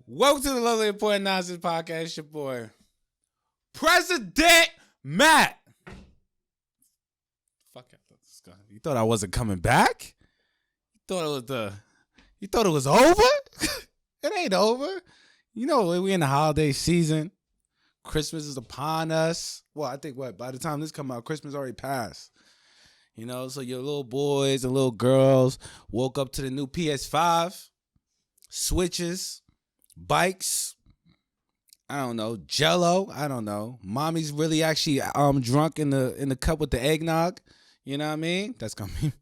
Welcome to the Lovely Important Nonsense Podcast. It's your boy, President Matt. Fuck, I thought this guy. You thought I wasn't coming back? You thought it was over? It ain't over. You know, we in the holiday season. Christmas is upon us. Well, I think by the time this come out, Christmas already passed. You know, so your little boys and little girls woke up to the new PS5, Switches, bikes, I don't know, Jello, I don't know. Mommy's really actually drunk in the cup with the eggnog. You know what I mean? That's gonna be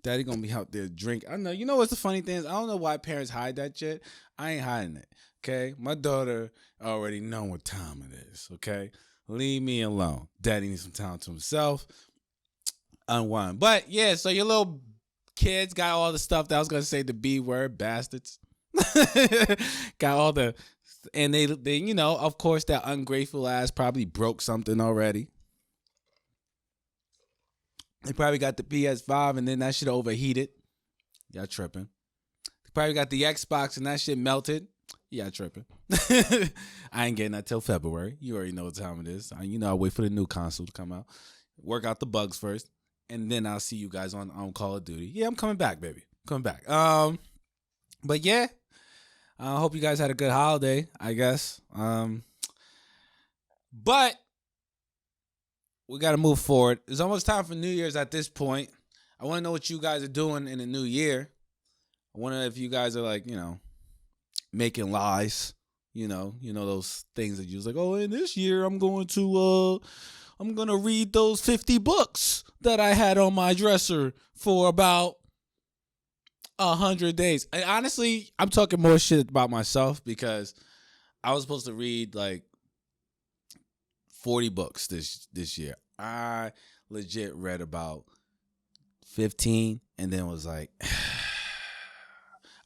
Daddy gonna be out there drink. I know. You know what's the funny thing is? I don't know why parents hide that shit. I ain't hiding it. Okay? My daughter already know what time it is. Okay? Leave me alone. Daddy needs some time to himself. Unwind. But yeah, so your little kids got all the stuff that I was gonna say the B word, bastards. Got all the, and they you know, of course that ungrateful ass probably broke something already. They probably got the PS5 and then that shit overheated. Y'all tripping. They probably got the Xbox and that shit melted. Y'all tripping. I ain't getting that till February. You already know what time it is. You know, I wait for the new console to come out. Work out the bugs first. And then I'll see you guys on Call of Duty. Yeah, I'm coming back, baby. Coming back. But yeah, I hope you guys had a good holiday, I guess. But we got to move forward. It's almost time for New Year's at this point. I want to know what you guys are doing in the new year. I wonder if you guys are like, you know, making lies. You know those things that you was like, oh, in this year I'm going to read those 50 books that I had on my dresser for about 100 days. And honestly, I'm talking more shit about myself because I was supposed to read like 40 books this year. I legit read about 15 and then was like,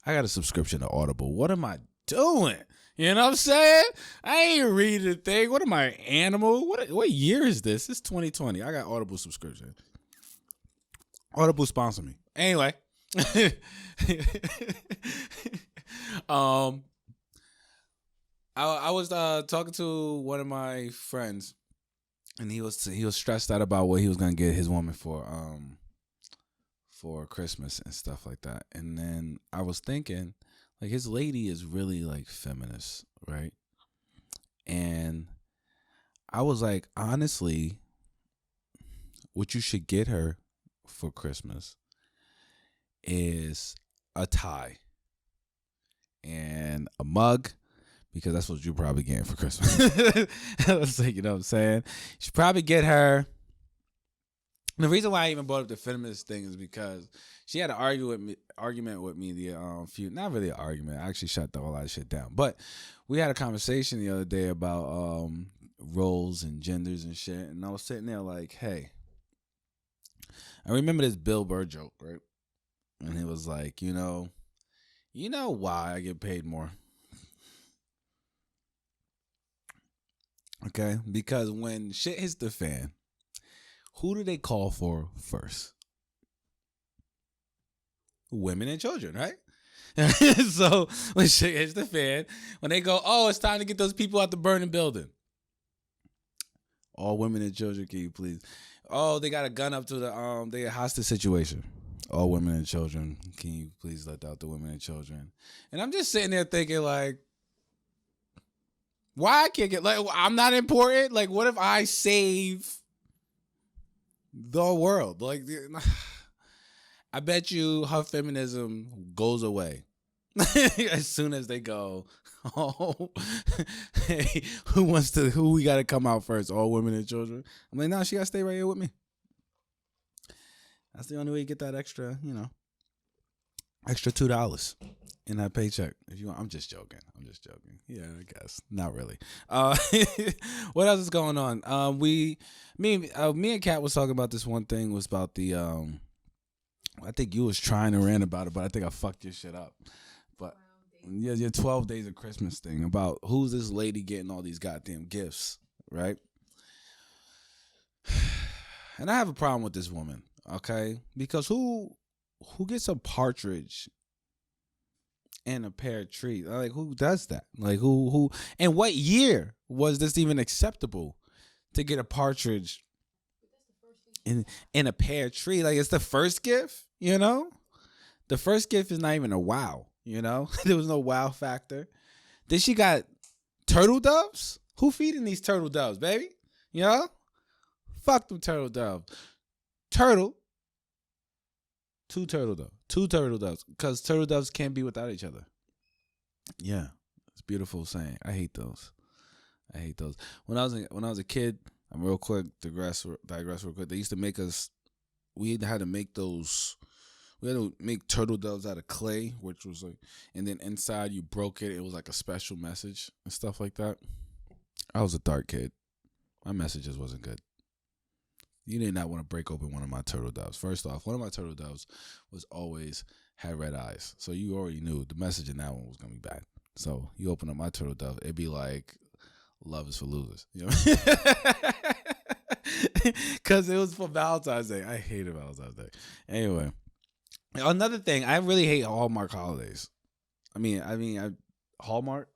I got a subscription to Audible. What am I doing? You know what I'm saying? I ain't reading a thing. What am I, animal? What year is this? It's 2020. I got Audible subscription. Audible sponsor me. Anyway. I was talking to one of my friends, and he was stressed out about what he was gonna get his woman for Christmas and stuff like that. And then I was thinking, like, his lady is really like feminist, right? And I was like, honestly, what you should get her for Christmas is a tie and a mug, because that's what you're probably getting for Christmas. I was like, you know what I'm saying? You should probably get her. The reason why I even brought up the feminist thing is because she had an argument with me not really an argument. I actually shut all that shit down. But we had a conversation the other day about roles and genders and shit. And I was sitting there like, hey, I remember this Bill Burr joke, right? And it was like, you know why I get paid more? Okay? Because when shit hits the fan, who do they call for first? Women and children, right? So when shit hits the fan, when they go, oh, it's time to get those people out the burning building. All women and children, can you please? Oh, they got a gun up to they a hostage situation. All women and children, can you please let out the women and children? And I'm just sitting there thinking, like, why I can't get, like, I'm not important? Like, what if I save the world? Like, I bet you her feminism goes away as soon as they go, oh, hey, who we got to come out first? All women and children? I'm like, no, she got to stay right here with me. That's the only way you get that extra, extra $2 in that paycheck. If you want, I'm just joking. Yeah, I guess not really. What else is going on? Me and Kat was talking about this one thing. Was about the I think you was trying to rant about it, but I think I fucked your shit up. But yeah, your 12 days of Christmas thing about who's this lady getting all these goddamn gifts, right? And I have a problem with this woman. Okay, because who gets a partridge and a pear tree. Like, who does that? Like, who? And what year was this even acceptable to get a partridge in a pear tree? Like, it's the first gift, you know? The first gift is not even a wow, you know? There was no wow factor. Then she got turtle doves? Who feeding these turtle doves, baby? You know? Fuck them turtle doves. Two turtle doves. Because turtle doves can't be without each other. Yeah. It's a beautiful saying. I hate those. When I was a kid, I'm real quick, digress real quick. They used to make us, we had to make turtle doves out of clay, which was like, and then inside you broke it. It was like a special message and stuff like that. I was a dark kid. My messages wasn't good. You did not want to break open one of my turtle doves. First off, one of my turtle doves had red eyes. So you already knew the message in that one was going to be bad. So you open up my turtle dove, it'd be like, love is for losers. You know? Because it was for Valentine's Day. I hated Valentine's Day. Anyway, another thing, I really hate Hallmark holidays. Hallmark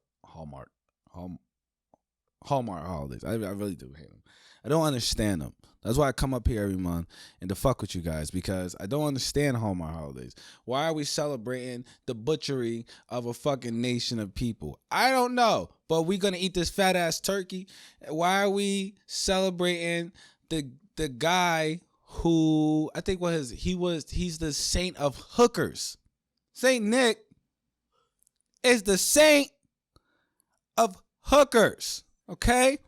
holidays. I really do hate them. I don't understand them. That's why I come up here every month and to fuck with you guys, because I don't understand Hallmark holidays. Why are we celebrating the butchery of a fucking nation of people? I don't know, but we're gonna eat this fat ass turkey. Why are we celebrating the guy who I think he's the saint of hookers? Saint Nick is the saint of hookers. Okay.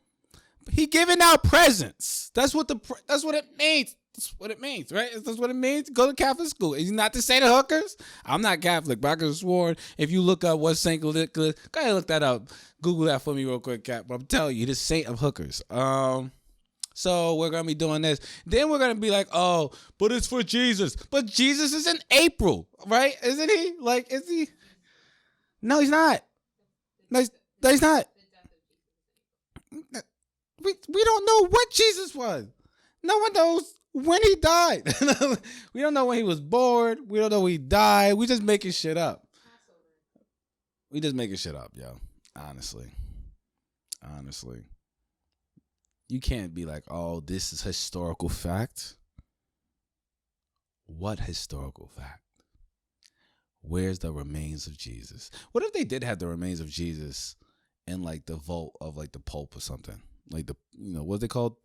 He giving out presents. That's what it means. That's what it means, right? That's what it means. Go to Catholic school. Is he not the saint of hookers? I'm not Catholic, but I could have sworn if you look up what Saint Nicholas, go ahead and look that up. Google that for me real quick, Cap. But I'm telling you, the saint of hookers. So we're gonna be doing this. Then we're gonna be like, oh, but it's for Jesus. But Jesus is in April, right? Isn't he? Like, is he? No, he's not. No, he's not. We don't know what Jesus was. No one knows when he died. We don't know when he was born. We don't know when he died. We just making shit up. We just making shit up, yo. Honestly. You can't be like, oh, this is historical fact. What historical fact? Where's the remains of Jesus? What if they did have the remains of Jesus in like the vault of like the Pope or something? Like what's it called?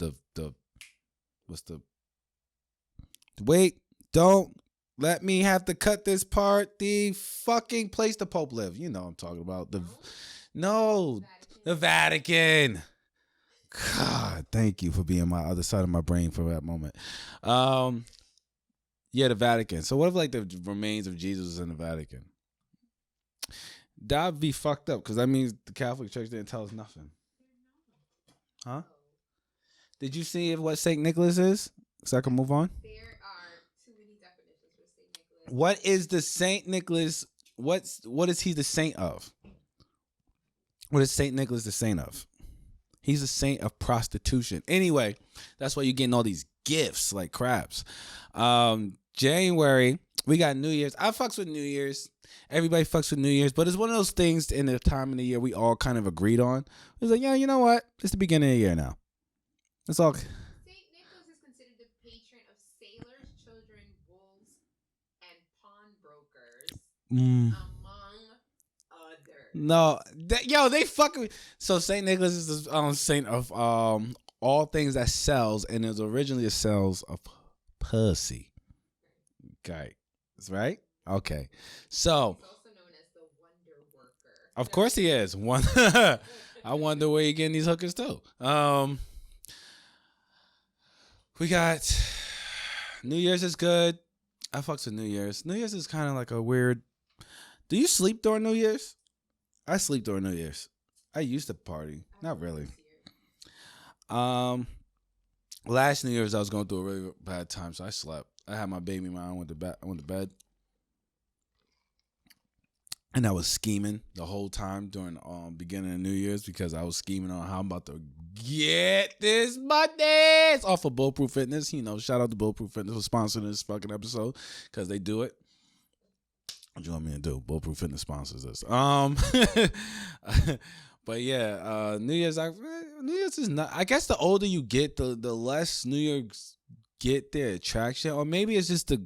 Wait, don't let me have to cut this part. The fucking place the Pope lived. You know what I'm talking about. The Vatican. God, thank you for being my other side of my brain for that moment. Yeah, the Vatican. So what if like the remains of Jesus was in the Vatican? That'd be fucked up, because that means the Catholic Church didn't tell us nothing. Huh? Did you see what St. Nicholas is? So I can move on? There are too many definitions for St. Nicholas. What is the St. Nicholas? What is he the saint of? What is St. Nicholas the saint of? He's a saint of prostitution. Anyway, that's why you're getting all these gifts like craps. January, we got New Year's. I fucks with New Year's. Everybody fucks with New Year's, but it's one of those things in the time of the year we all kind of agreed on. It was like, yeah, you know what? It's the beginning of the year now. That's all. St. Nicholas is considered the patron of sailors, children, wolves, and pawnbrokers, among others. No, they fucking. So St. Nicholas is the saint of all things that sells, and it was originally a sales of pussy. Okay, that's right. Okay, so he's also known as the Wonder Worker. Of course he is. I wonder where you're getting these hookers too. We got New Year's is good. I fucks with New Year's. New Year's is kind of like a weird. Do you sleep during New Year's? I sleep during New Year's. I used to party. Not really. Last New Year's I was going through a really bad time, so I slept. I had my baby mom. I went to bed. And I was scheming the whole time during beginning of New Year's, because I was scheming on how I'm about to get this money. It's off of Bulletproof Fitness. Shout out to Bulletproof Fitness for sponsoring this fucking episode, because they do it. What do you want me to do? Bulletproof Fitness sponsors this. But yeah, New Year's. New Year's is not. I guess the older you get, the less New Year's get their attraction, or maybe it's just the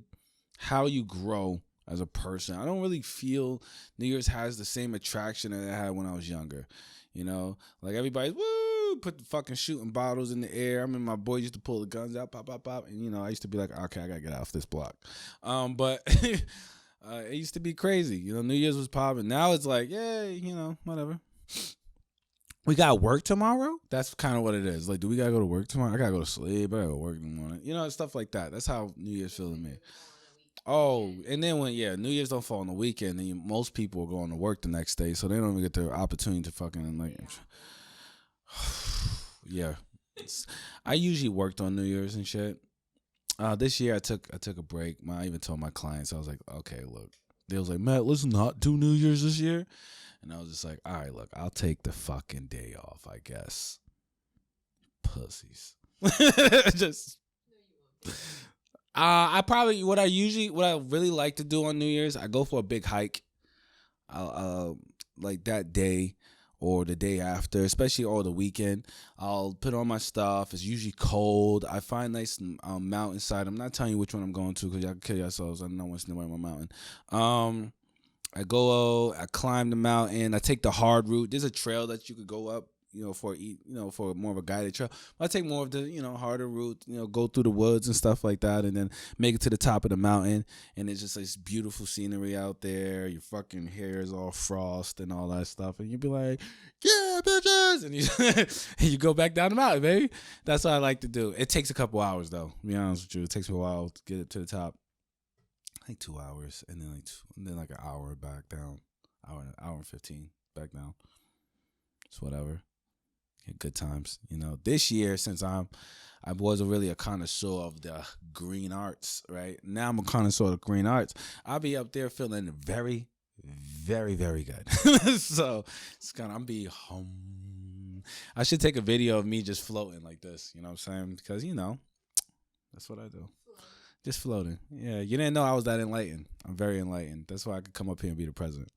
how you grow as a person. I don't really feel New Year's has the same attraction that it had when I was younger. You know, like everybody's woo, put the fucking shooting bottles in the air. I mean, my boys used to pull the guns out, pop, pop, pop, and I used to be like, okay, I gotta get off this block. But it used to be crazy. New Year's was popping. Now it's like, yeah, whatever. We got work tomorrow? That's kind of what it is. Like, do we gotta go to work tomorrow? I gotta go to sleep. I gotta go to work in the morning. Stuff like that. That's how New Year's feel to me. Oh, and then when New Year's don't fall on the weekend, then most people are going to work the next day, so they don't even get the opportunity to fucking yeah. I usually worked on New Year's and shit. This year I took a break. I even told my clients, I was like, okay, look. They was like, Matt, let's not do New Year's this year. And I was just like, all right, look, I'll take the fucking day off, I guess. Pussies. Just. What I really like to do on New Year's, I go for a big hike. Like that day or the day after, especially over the weekend. I'll put on my stuff. It's usually cold. I find nice mountainside. I'm not telling you which one I'm going to because y'all can kill yourselves. I don't know what's in the way of my mountain. I climb the mountain. I take the hard route. There's a trail that you could go up, for more of a guided trail. But I take more of the, harder route, go through the woods and stuff like that, and then make it to the top of the mountain. And it's just this beautiful scenery out there. Your fucking hair is all frost and all that stuff. And you'd be like, yeah, bitches! And you go back down the mountain, baby. That's what I like to do. It takes a couple hours, though. To be honest with you, it takes me a while to get it to the top. Like 2 hours, and then like an hour back down, hour and 15 back down. It's whatever. Good times, This year, since I wasn't really a connoisseur of the green arts, right? Now I'm a connoisseur of the green arts. I'll be up there feeling very, very, very good. So it's I'm be home. I should take a video of me just floating like this. You know what I'm saying? Because that's what I do. Just floating. Yeah, you didn't know I was that enlightened. I'm very enlightened. That's why I could come up here and be the president.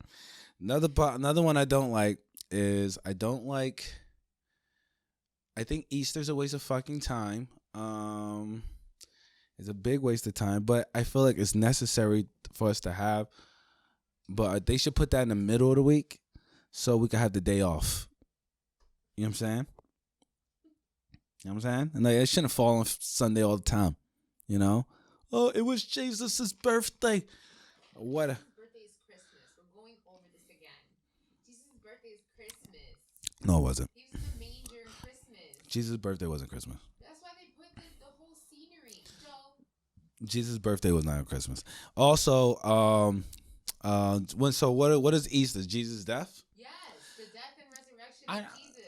Another one I don't like is I think Easter's a waste of fucking time. It's a big waste of time, but I feel like it's necessary for us to have. But they should put that in the middle of the week so we can have the day off. You know what I'm saying? And it shouldn't fall on Sunday all the time. Oh, it was Jesus' birthday. What? Jesus' birthday is Christmas. We're going over this again. Jesus' birthday is Christmas. No, it wasn't. He was in the manger in Christmas. Jesus' birthday wasn't Christmas. That's why they put the whole scenery. Jesus' birthday was not on Christmas. Also, what is Easter? Jesus' death? Yes, the death and resurrection of Jesus.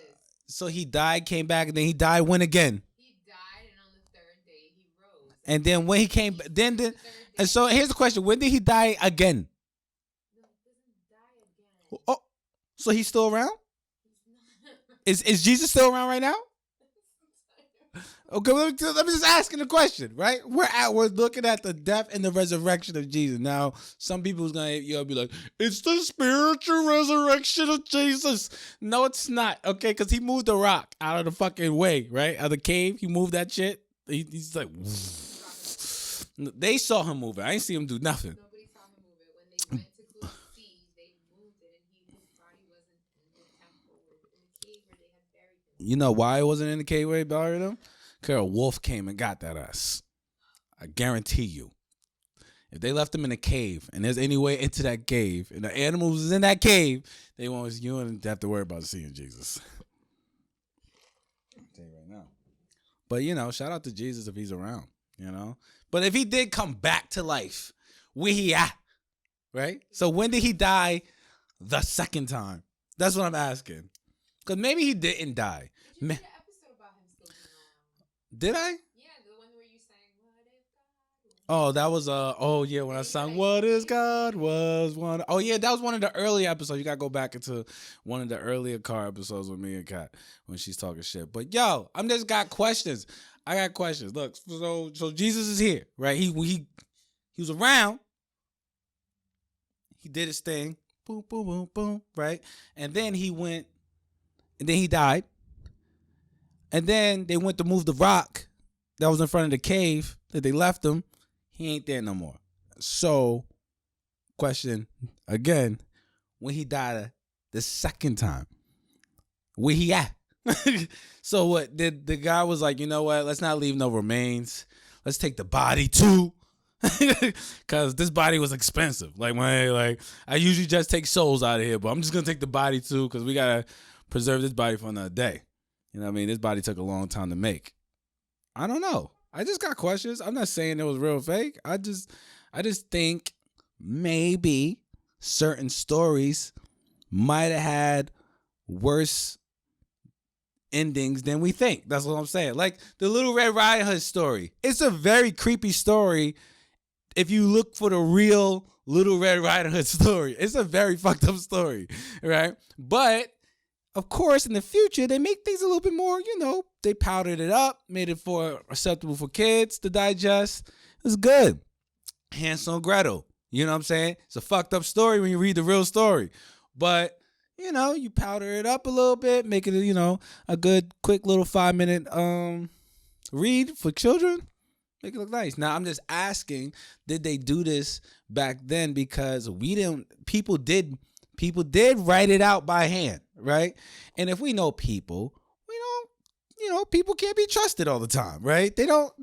So he died, came back, and then he died when again? And then when he came, and so here's the question: when did he die again? No, he doesn't die again. Oh, so he's still around? Is Jesus still around right now? Okay, let me just ask the question, right? We're looking at the death and the resurrection of Jesus. Now, some people's gonna be like, it's the spiritual resurrection of Jesus. No, it's not. Okay, because he moved the rock out of the fucking way, right? Out of the cave, he moved that shit. He's like. They saw him move it. I ain't see him do nothing. Nobody saw him move it. When they went to go see, they moved it, and his body wasn't in the temple or in the cave where they had buried him. You know why it wasn't in the cave where they buried him? Because a wolf came and got that ass. I guarantee you. If they left him in a cave, and there's any way into that cave, and the animals was in that cave, you wouldn't have to worry about seeing Jesus. I'll tell you right now. But, shout out to Jesus if he's around, But if he did come back to life, where he at? Right? So when did he die the second time? That's what I'm asking. Because maybe he didn't die. Did you make an episode about him still being around? Did I? Yeah, the one where you sang, what if God? Oh, that was, when I sang, what is God was one. Oh, yeah, that was one of the early episodes. You got to go back into one of the earlier car episodes with me and Kat when she's talking shit. But, yo, I'm just got questions. I got questions. Look, so Jesus is here, right? He was around. He did his thing. Boom, boom, boom, boom. Right? And then he went, and then he died. And then they went to move the rock that was in front of the cave that they left him. He ain't there no more. So, question again, when he died the second time, where he at? So what? The guy was like, you know what? Let's not leave no remains. Let's take the body too. Cause this body was expensive. Like I usually just take souls out of here, but I'm just gonna take the body too, cause we gotta preserve this body for another day. You know what I mean? This body took a long time to make. I don't know. I just got questions. I'm not saying it was real fake. I just think maybe certain stories might have had worse endings than we think. That's what I'm saying. Like the Little Red Riding Hood story. It's a very creepy story if you look for the real Little Red Riding Hood story. It's a very fucked up story, right? But of course, in the future, they make things a little bit more, they powdered it up, made it for acceptable for kids to digest. It's good. Hansel and Gretel. You know what I'm saying? It's a fucked up story when you read the real story. But, you powder it up a little bit, make it, a good, quick little 5-minute read for children. Make it look nice. Now, I'm just asking, did they do this back then? Because people did write it out by hand, right? And if we know people, people can't be trusted all the time, right?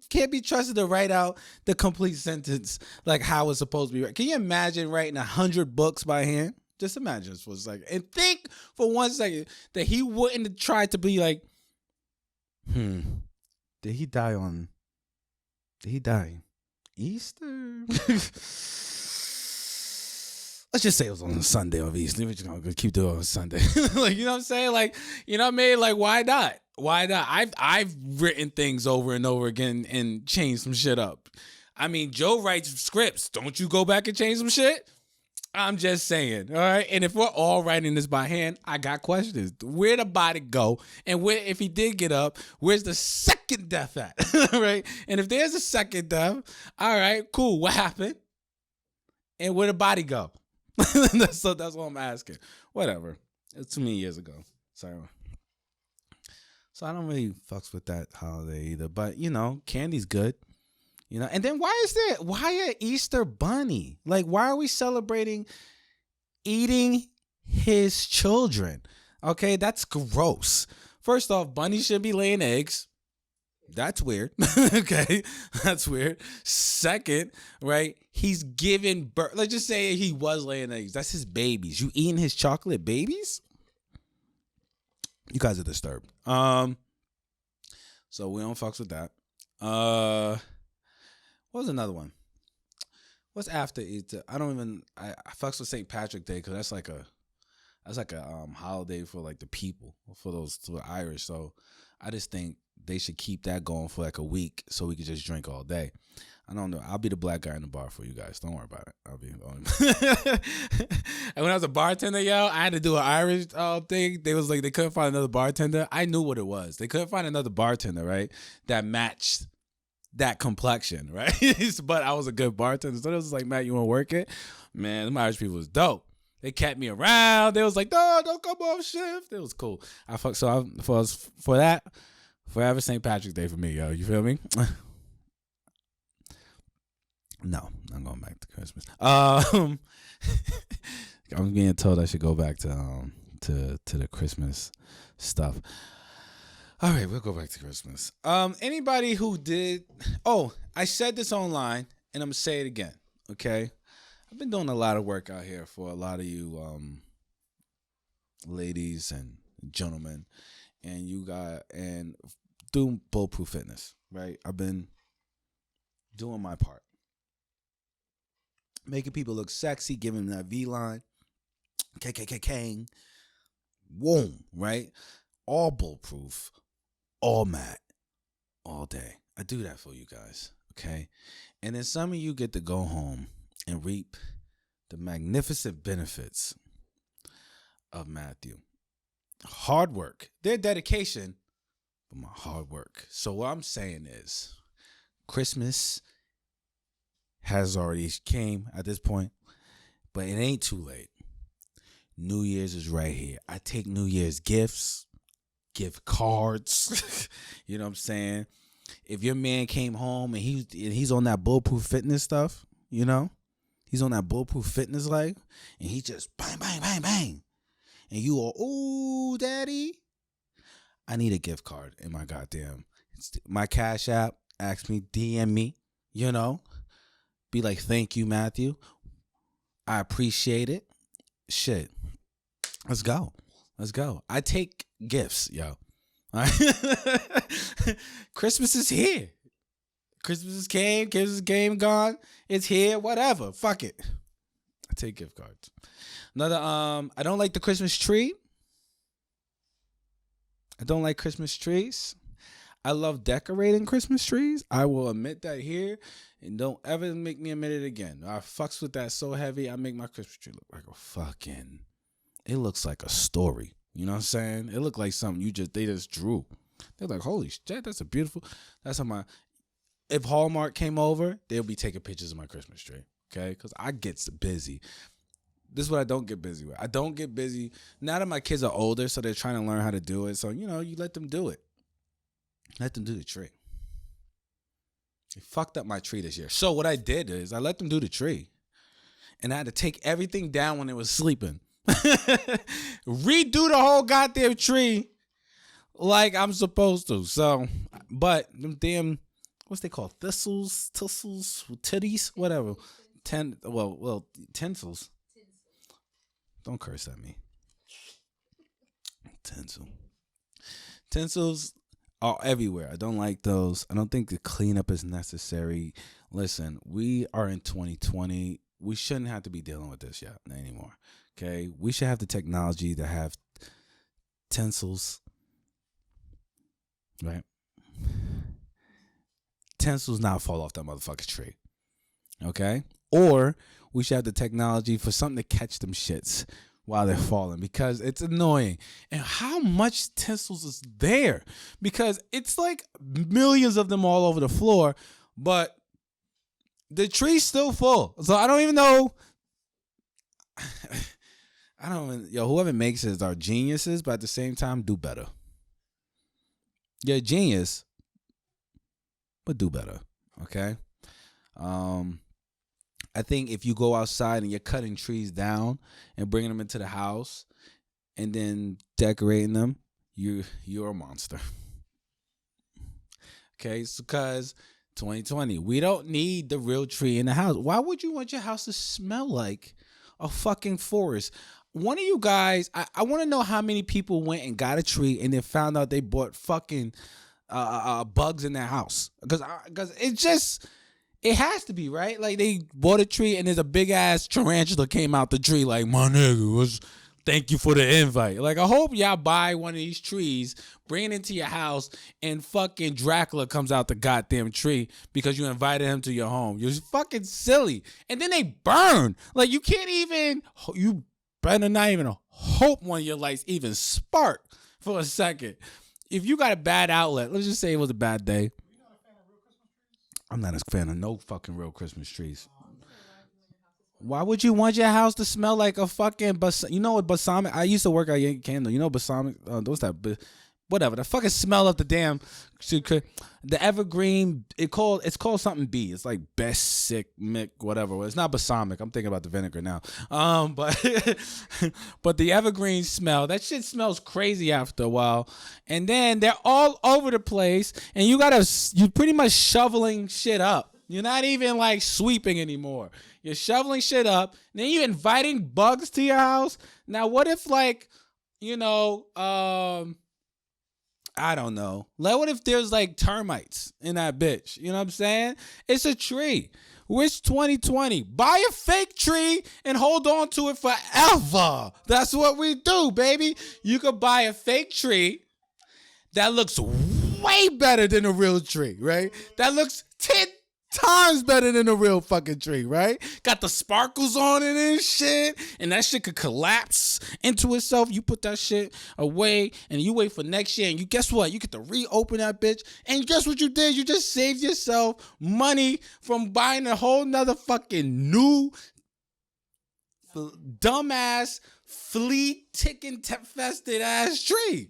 Can't be trusted to write out the complete sentence like how it's supposed to be. Can you imagine writing 100 books by hand? Just imagine this for a second. And think for 1 second that he wouldn't have tried to be like, did he die Easter? Let's just say it was on a Sunday of Easter. We're just gonna keep doing it on Sunday. Like, you know what I'm saying? Like, you know what I mean? Like, why not? Why not? I've written things over and over again and changed some shit up. I mean, Joe writes scripts. Don't you go back and change some shit? I'm just saying, all right? And if we're all writing this by hand, I got questions. Where'd the body go? And if he did get up, where's the second death at? Right? And if there's a second death, all right, cool. What happened? And where'd the body go? That's what I'm asking. Whatever. It's too many years ago. So I don't really fucks with that holiday either. But, candy's good. And then why a Easter bunny? Like, why are we celebrating eating his children? Okay, that's gross. First off, bunnies should be laying eggs. That's weird. Okay, that's weird. Second, right, he's giving birth. Let's just say he was laying eggs. That's his babies. You eating his chocolate babies? You guys are disturbed. So we don't fucks with that. What was another one? What's after Easter? I fucks with St. Patrick's Day because that's like a holiday for like the people, for the Irish. So I just think they should keep that going for like a week so we could just drink all day. I don't know. I'll be the black guy in the bar for you guys. Don't worry about it. I'll be. And when I was a bartender, I had to do an Irish thing. They was like they couldn't find another bartender. I knew what it was. They couldn't find another bartender, right? That matched that complexion, right? But I was a good bartender. So it was like, Matt, you want to work it? Man, them Irish people was dope. They kept me around. They was like, no, don't come off shift. It was cool. For that, forever St. Patrick's Day for me, yo. You feel me? No, I'm going back to Christmas. I'm being told I should go back to the Christmas stuff. All right, we'll go back to Christmas. Anybody who did... Oh, I said this online, and I'm going to say it again, okay? I've been doing a lot of work out here for a lot of you ladies and gentlemen, and doing Bulletproof Fitness, right? I've been doing my part. Making people look sexy, giving them that V-line. KKK, whoom, right? All bulletproof, all matte, all day. I do that for you guys, okay? And then some of you get to go home and reap the magnificent benefits of Matthew. Hard work, their dedication, but my hard work. So what I'm saying is, Christmas has already came at this point. But it ain't too late. New Year's is right here. I take New Year's gifts, gift cards. You know what I'm saying? If your man came home and he's on that bulletproof fitness stuff, you know, he's on that bulletproof fitness life, and he just bang, bang, bang, bang, and you all, ooh, daddy, I need a gift card in my goddamn, my Cash App. Ask me, DM me, you know, be like, thank you, Matthew. I appreciate it. Shit. Let's go. I take gifts, yo. All right? Christmas is here. Christmas came, gone. It's here, whatever. Fuck it. I take gift cards. Another, I don't like the Christmas tree. I don't like Christmas trees. I love decorating Christmas trees. I will admit that here, and don't ever make me admit it again. I fucks with that so heavy, I make my Christmas tree look like a fucking, it looks like a story. You know what I'm saying? It looked like something they just drew. They're like, holy shit, that's how if Hallmark came over, they'll be taking pictures of my Christmas tree. Okay? Because I get busy. This is what I don't get busy with. I don't get busy. Now that my kids are older, so they're trying to learn how to do it. So, you know, you let them do it. Let them do the tree. They fucked up my tree this year. So what I did is I let them do the tree. And I had to take everything down when they was sleeping. Redo the whole goddamn tree like I'm supposed to. So, but them damn, what's they called? Thistles, titties, whatever. Tinsels. Don't curse at me. Tinsels are everywhere. I don't like those. I don't think the cleanup is necessary. Listen, we are in 2020. We shouldn't have to be dealing with this yet anymore. Okay? We should have the technology to have tinsels, right? Tinsels not fall off that motherfucking tree. Okay? Or we should have the technology for something to catch them shits while they're falling, because it's annoying. And how much tinsels is there? Because it's like millions of them all over the floor, but the tree's still full. So I don't even know. Whoever makes it are geniuses, but at the same time, do better. You're a genius, but do better. Okay? I think if you go outside and you're cutting trees down and bringing them into the house and then decorating them, you're a monster. Okay, it's because 2020, we don't need the real tree in the house. Why would you want your house to smell like a fucking forest? One of you guys, I want to know how many people went and got a tree and then found out they bought fucking bugs in their house. Because it has to be, right? Like, they bought a tree and there's a big ass tarantula came out the tree like, my nigga, thank you for the invite. Like, I hope y'all buy one of these trees, bring it into your house, and fucking Dracula comes out the goddamn tree because you invited him to your home. You're fucking silly. And then they burn. Like, you better not even hope one of your lights even spark for a second. If you got a bad outlet, let's just say it was a bad day. I'm not a fan of no fucking real Christmas trees. Why would you want your house to smell like a fucking balsamic? I used to work at Yankee Candle. You know balsamic? What's that? Whatever. The fucking smell of the damn, the evergreen. It's called something B. It's like best sick mick whatever. It's not balsamic. I'm thinking about the vinegar now. But the evergreen smell, that shit smells crazy after a while. And then they're all over the place, and you pretty much shoveling shit up. You're not even like sweeping anymore. You're shoveling shit up. And then you're inviting bugs to your house. Now, what if I don't know. Like, what if there's like termites in that bitch? You know what I'm saying? It's a tree. It's 2020. Buy a fake tree and hold on to it forever. That's what we do, baby. You could buy a fake tree that looks way better than a real tree, right? That looks 10 times better than a real fucking tree, right? Got the sparkles on it and shit, and that shit could collapse into itself. You put that shit away and you wait for next year, and you guess what? You get to reopen that bitch, and guess what you did? You just saved yourself money from buying a whole nother fucking new dumbass, flea ticking fested ass tree.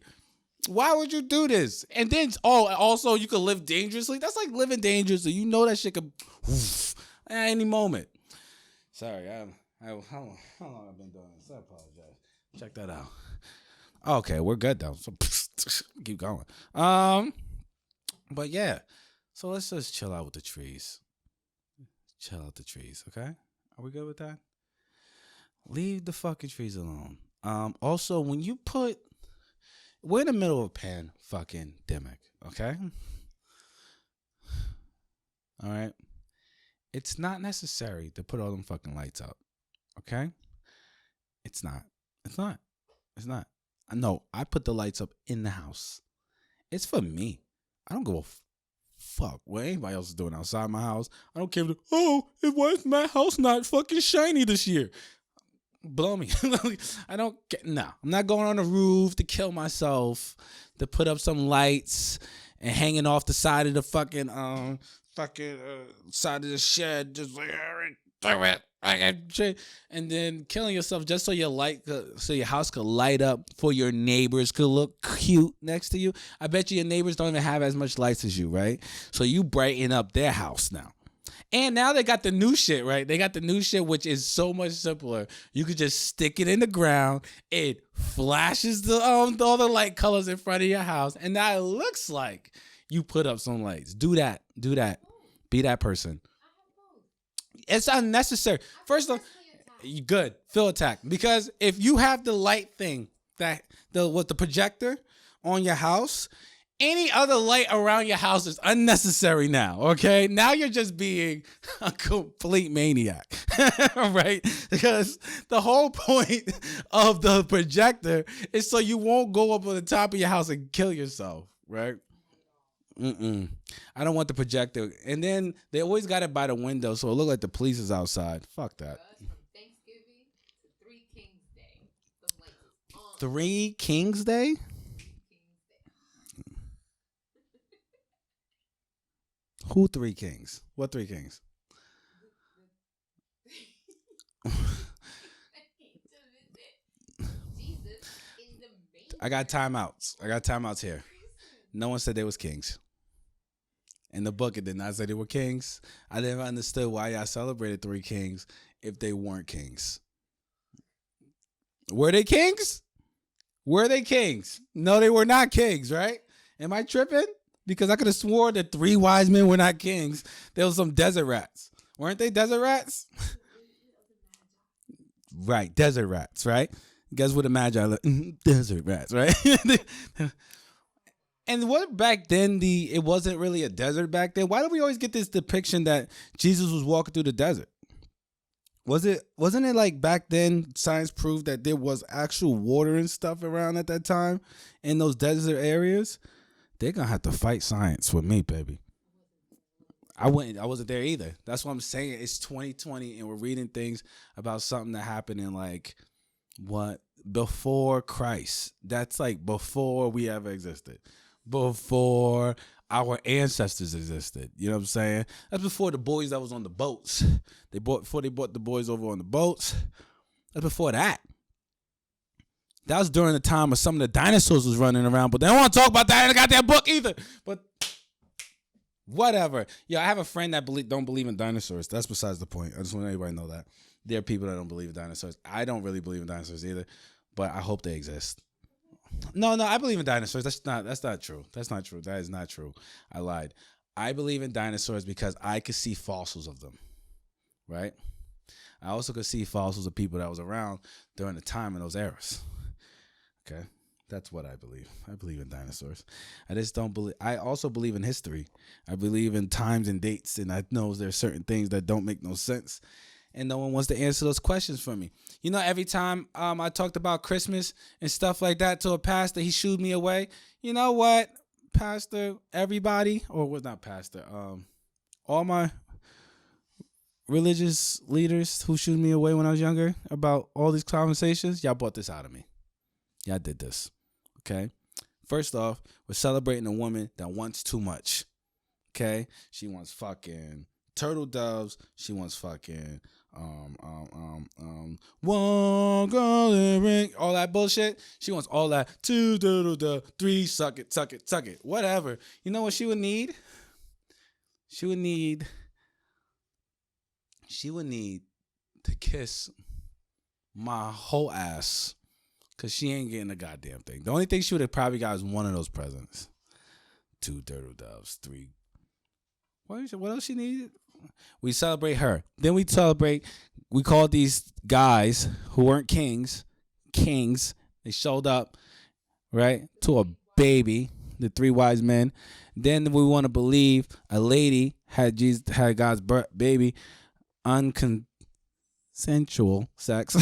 Why would you do this? And then, also you could live dangerously. That's like living dangerously. You know that shit could at any moment. Sorry, how long I've been doing this? I apologize. Check that out. Okay, we're good though. So keep going. But yeah. So let's just chill out with the trees. Chill out the trees, okay? Are we good with that? Leave the fucking trees alone. Also, when you we're in the middle of a pan-fucking-demic, okay? All right? It's not necessary to put all them fucking lights up, okay? It's not. No, I put the lights up in the house. It's for me. I don't go fuck what anybody else is doing outside my house. I don't care. Why is my house not fucking shiny this year? Blow me. I don't get. No, I'm not going on the roof to kill myself. To put up some lights and hanging off the side of the fucking side of the shed, just like do it. And then killing yourself just so your house could light up, for your neighbors could look cute next to you. I bet you your neighbors don't even have as much lights as you, right? So you brighten up their house now. And now they got the new shit, right? They got the new shit, which is so much simpler. You could just stick it in the ground. It flashes all the light colors in front of your house, and now it looks like you put up some lights. Do that. Be that person. It's unnecessary. First of all, you good. Feel attacked. Because if you have the light thing, the projector on your house, any other light around your house is unnecessary now, okay? Now you're just being a complete maniac, right? Because the whole point of the projector is so you won't go up on the top of your house and kill yourself, right? I don't want the projector. And then they always got it by the window, so it look like the police is outside. Fuck that. From Thanksgiving to Three Kings Day. The lights is on. Three Kings Day? Who three kings? What three kings? I got timeouts here. No one said they was kings. In the book, it did not say they were kings. I never understood why y'all celebrated three kings if they weren't kings. Were they kings? Were they kings? No, they were not kings, right? Am I tripping? Because I could have swore that three wise men were not kings. There was some desert rats. Weren't they desert rats? Right, desert rats, right? Guess what the Magi look? Desert rats, right? And what back then, it wasn't really a desert back then. Why do we always get this depiction that Jesus was walking through the desert? Wasn't it like back then science proved that there was actual water and stuff around at that time in those desert areas? They're gonna have to fight science with me, baby. I wasn't there either. That's what I'm saying. It's 2020 and we're reading things about something that happened in before Christ. That's like before we ever existed. Before our ancestors existed. You know what I'm saying? That's before the boys that was on the boats. Before they brought the boys over on the boats. That's before that. That was during the time of some of the dinosaurs was running around, but they don't want to talk about that in the goddamn book either. But whatever. I have a friend that don't believe in dinosaurs. That's besides the point. I just want everybody to know that. There are people that don't believe in dinosaurs. I don't really believe in dinosaurs either, but I hope they exist. No, I believe in dinosaurs. That's not true. That's not true. That is not true. I lied. I believe in dinosaurs because I could see fossils of them, right? I also could see fossils of people that was around during the time in those eras. Okay, that's what I believe. I believe in dinosaurs. I just don't believe. I also believe in history. I believe in times and dates, and I know there's certain things that don't make no sense. And no one wants to answer those questions for me. Every time I talked about Christmas and stuff like that to a pastor, he shooed me away. You know what, pastor, everybody, or was not pastor, all my religious leaders who shooed me away when I was younger about all these conversations, y'all brought this out of me. Y'all did this, okay? First off, we're celebrating a woman that wants too much, okay? She wants fucking turtle doves. She wants fucking one golden ring, all that bullshit. She wants all that. 2 turtle dove, 3 suck it, whatever. You know what she would need? She would need to kiss my whole ass, because she ain't getting a goddamn thing. The only thing she would have probably got is one of those presents. 2 turtle doves, 3. What else she needed? We celebrate her. Then we call these guys who weren't kings. They showed up, right, to a baby, the 3 wise men. Then we want to believe a lady had God's baby, unconsensual sex,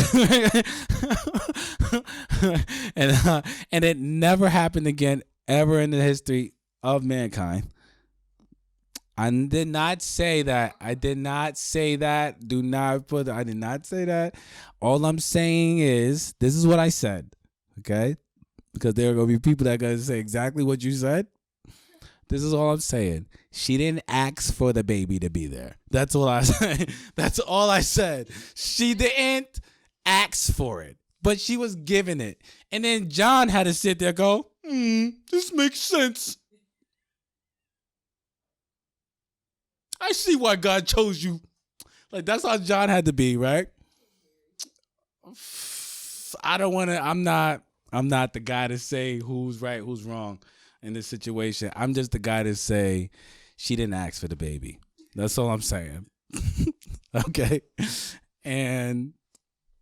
and it never happened again ever in the history of mankind. I did not say that. I did not say that. I did not say that. All I'm saying is, this is what I said, okay? Because there are going to be people that are going to say exactly what you said. This is all I'm saying. She didn't ask for the baby to be there. That's all I said. That's all I said. She didn't ask for it, but she was given it. And then John had to sit there and go, this makes sense. I see why God chose you. Like, that's how John had to be, right? I'm not the guy to say who's right, who's wrong in this situation. I'm just the guy to say she didn't ask for the baby. That's all I'm saying. Okay? And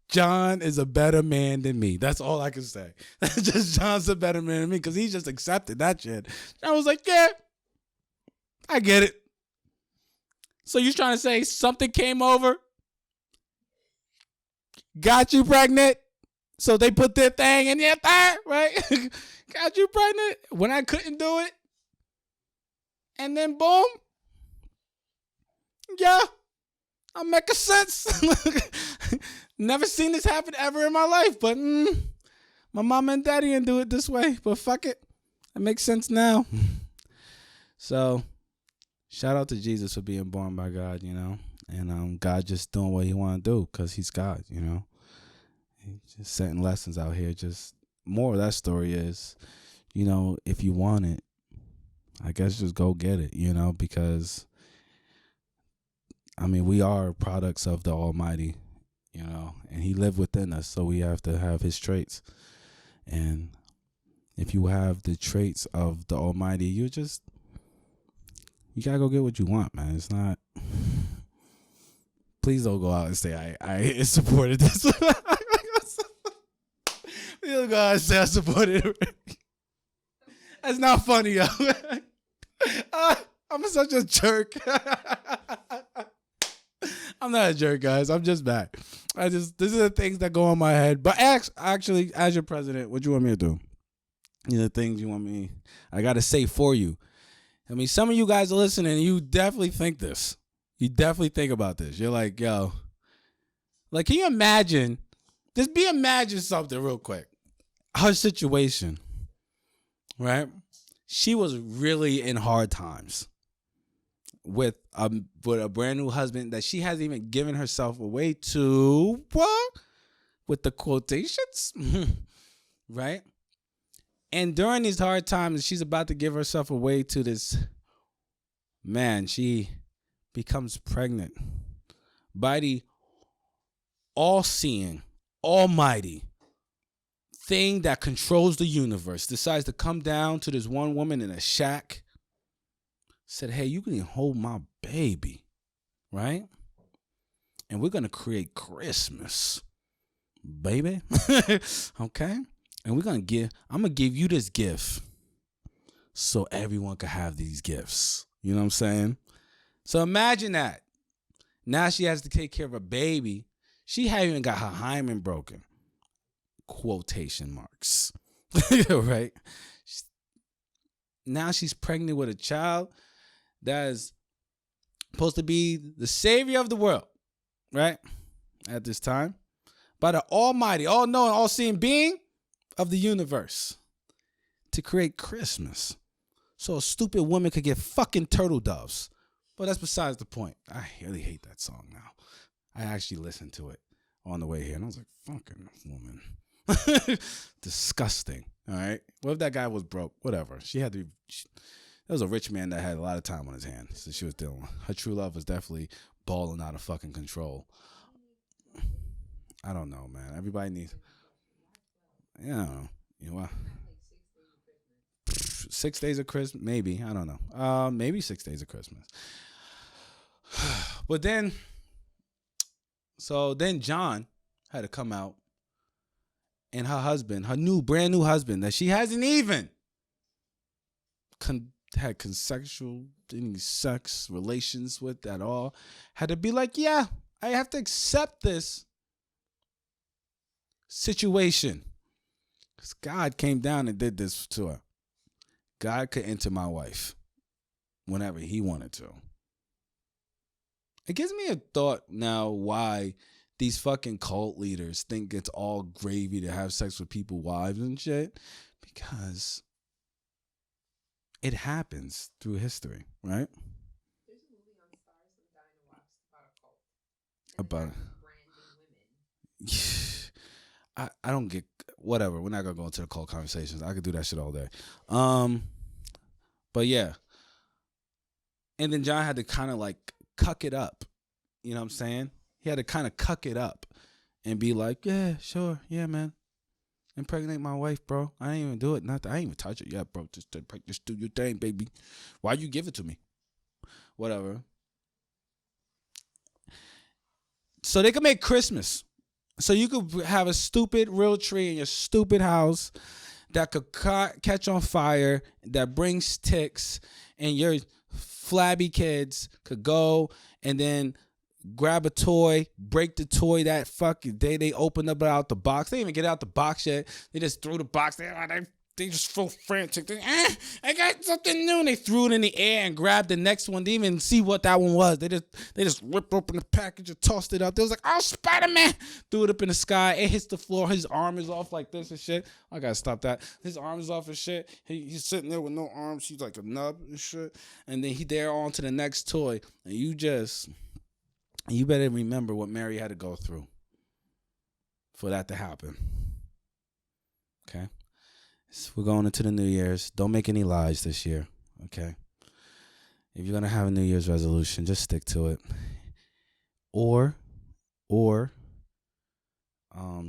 John is a better man than me. That's all I can say. Just John's a better man than me, because he just accepted that shit. I was like, yeah, I get it. So you trying to say something came over, got you pregnant, so they put their thing in your thigh, right? Got you pregnant when I couldn't do it, and then boom, yeah, I'm making sense. Never seen this happen ever in my life, but my mama and daddy didn't do it this way. But fuck it, it makes sense now. So. Shout out to Jesus for being born by God, and God just doing what he want to do, because he's God, He's just setting lessons out here. Just more of that story is, if you want it, I guess just go get it, because, we are products of the Almighty, and he lived within us, so we have to have his traits. And if you have the traits of the Almighty, you gotta go get what you want, man. It's not. Please don't go out and say I supported this. Please don't go out and say I supported it. That's not funny, yo. I'm such a jerk. I'm not a jerk, guys. I'm just back. These are the things that go on my head. But actually, as your president, what you want me to do? The things you want me. I gotta say for you. Some of you guys are listening, and you definitely think this. You definitely think about this. You're like, yo, can you imagine? Imagine something real quick. Her situation, right? She was really in hard times with a brand new husband that she hasn't even given herself away to. What? With the quotations, right? And during these hard times, she's about to give herself away to this man. She becomes pregnant by the all-seeing, almighty thing that controls the universe. Decides to come down to this one woman in a shack. Said, hey, you can hold my baby, right? And we're going to create Christmas, baby. Okay? And I'm going to give you this gift so everyone can have these gifts. You know what I'm saying? So imagine that. Now she has to take care of a baby. She hadn't even got her hymen broken. Quotation marks. Right? Now she's pregnant with a child that is supposed to be the savior of the world. Right? At this time. By the almighty, all-knowing, all-seeing being of the universe, to create Christmas, so a stupid woman could get fucking turtle doves But that's besides the point. I really hate that song now. I actually listened to it on the way here, and I was like, fucking woman. Disgusting. All right? What if that guy was broke? Whatever. She had to be... There was a rich man that had a lot of time on his hands, so she was dealing with. Her true love was definitely balling out of fucking control. I don't know, man. Everybody needs... Yeah, I don't know. You know what? 6 days of Christmas? Maybe. I don't know. Maybe 6 days of Christmas. But then... So then John had to come out, and her husband, her brand new husband that she hasn't even had consensual any sex relations with at all, had to be like, yeah, I have to accept this situation. Because God came down and did this to her. God could enter my wife whenever he wanted to. It gives me a thought now why these fucking cult leaders think it's all gravy to have sex with people's wives and shit. Because it happens through history, right? There's a movie on Stars I'm dying to watch about a cult. About women. I don't get... Whatever. We're not going to go into the cult conversations. I could do that shit all day. But yeah. And then John had to kind of like cuck it up. You know what I'm saying? He had to kind of cuck it up and be like, yeah, sure. Yeah, man. Impregnate my wife, bro. I ain't even do it. I ain't even touch it yet, bro. Just do your thing, baby. Why you give it to me? Whatever. So they could make Christmas. So you could have a stupid real tree in your stupid house that could catch on fire, that brings ticks, and your flabby kids could go and then grab a toy, break the toy that fucking day they opened up out the box. They didn't even get out the box yet. They just threw the box. They just feel frantic. I got something new. And they threw it in the air and grabbed the next one. They didn't even see what that one was. They just ripped open the package and tossed it out. They was like, oh, Spiderman. Threw it up in the sky. It hits the floor. His arm is off like this and shit. I gotta stop that. His arm is off and shit. He's sitting there with no arms. He's like a nub and shit. And then he there on to the next toy. And you better remember what Mary had to go through for that to happen. Okay? So we're going into the New Year's. Don't make any lies this year, okay? If you're going to have a New Year's resolution, just stick to it. Or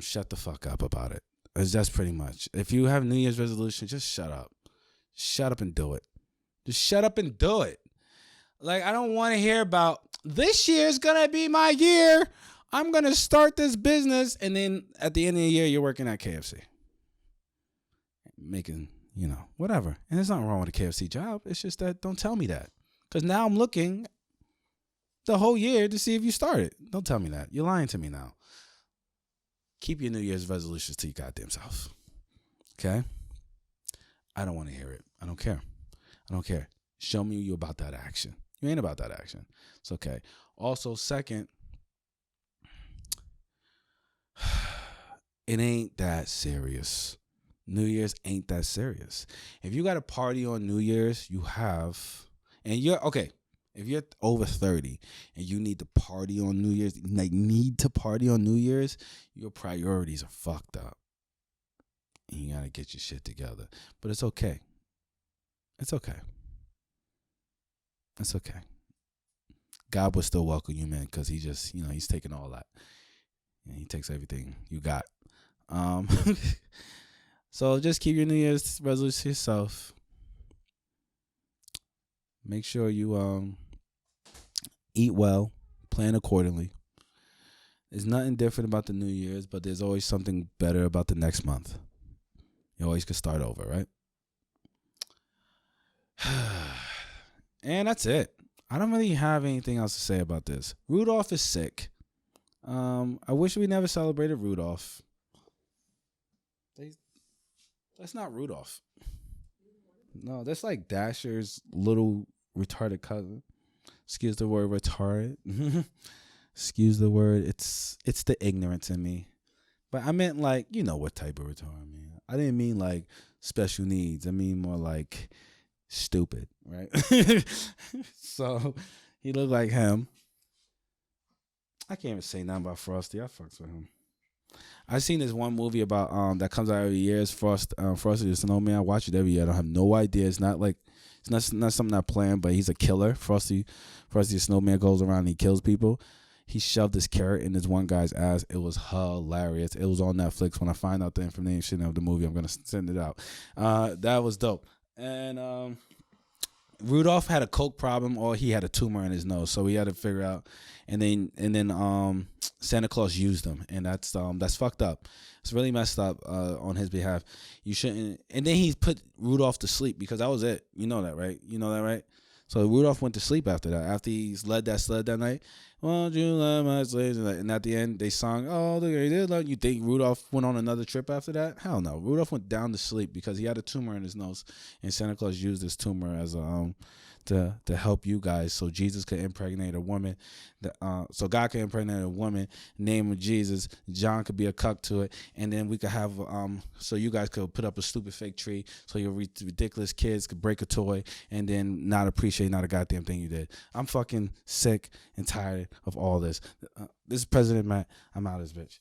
shut the fuck up about it. That's pretty much. If you have a New Year's resolution, just shut up. Shut up and do it. Just shut up and do it. Like, I don't want to hear about, this year's going to be my year. I'm going to start this business. And then at the end of the year, you're working at KFC. Making, whatever. And there's nothing wrong with a KFC job. It's just that don't tell me that. Because now I'm looking the whole year to see if you started. Don't tell me that. You're lying to me now. Keep your New Year's resolutions to your goddamn self. Okay? I don't want to hear it. I don't care. Show me you about that action. You ain't about that action. It's okay. Also, second, it ain't that serious. New Year's ain't that serious. If you got a party on New Year's, if you're over 30 and you need to party on New Year's, your priorities are fucked up. And you got to get your shit together. But it's okay. It's okay. God will still welcome you, man, because he just, he's taking all that. And he takes everything you got. So just keep your New Year's resolution to yourself. Make sure you eat well, plan accordingly. There's nothing different about the New Year's, but there's always something better about the next month. You always can start over, right? And that's it. I don't really have anything else to say about this. Rudolph is sick. I wish we never celebrated Rudolph. That's not Rudolph. No, that's like Dasher's little retarded cousin. Excuse the word retarded. Excuse the word. It's the ignorance in me. But I meant like, what type of retard I mean. I didn't mean like special needs. I mean more like stupid, right? So, He looked like him. I can't even say nothing about Frosty. I fucks with him. I seen this one movie about that comes out every year. It's Frosty the Snowman. I watch it every year. I don't have no idea. It's not like it's not something I planned, but he's a killer. Frosty the Snowman goes around and he kills people. He shoved this carrot in this one guy's ass. It was hilarious. It was on Netflix. When I find out the information of the movie, I'm gonna send it out. That was dope. And Rudolph had a coke problem, or he had a tumor in his nose, so he had to figure out. And then Santa Claus used him, and that's fucked up. It's really messed up on his behalf. You shouldn't. And then he put Rudolph to sleep because that was it. You know that, right? So Rudolph went to sleep after that. After he led that sled that night, won't you let my sled? And at the end, they sung, "Oh, look, he did love." You think Rudolph went on another trip after that? Hell no. Rudolph went down to sleep because he had a tumor in his nose, and Santa Claus used this tumor as a to help you guys, so Jesus could impregnate a woman. So God could impregnate a woman, name of Jesus. John could be a cuck to it, and then we could have so you guys could put up a stupid fake tree, so your ridiculous kids could break a toy and then not appreciate not a goddamn thing you did. I'm fucking sick and tired of all this. This is President Matt. I'm out of this bitch.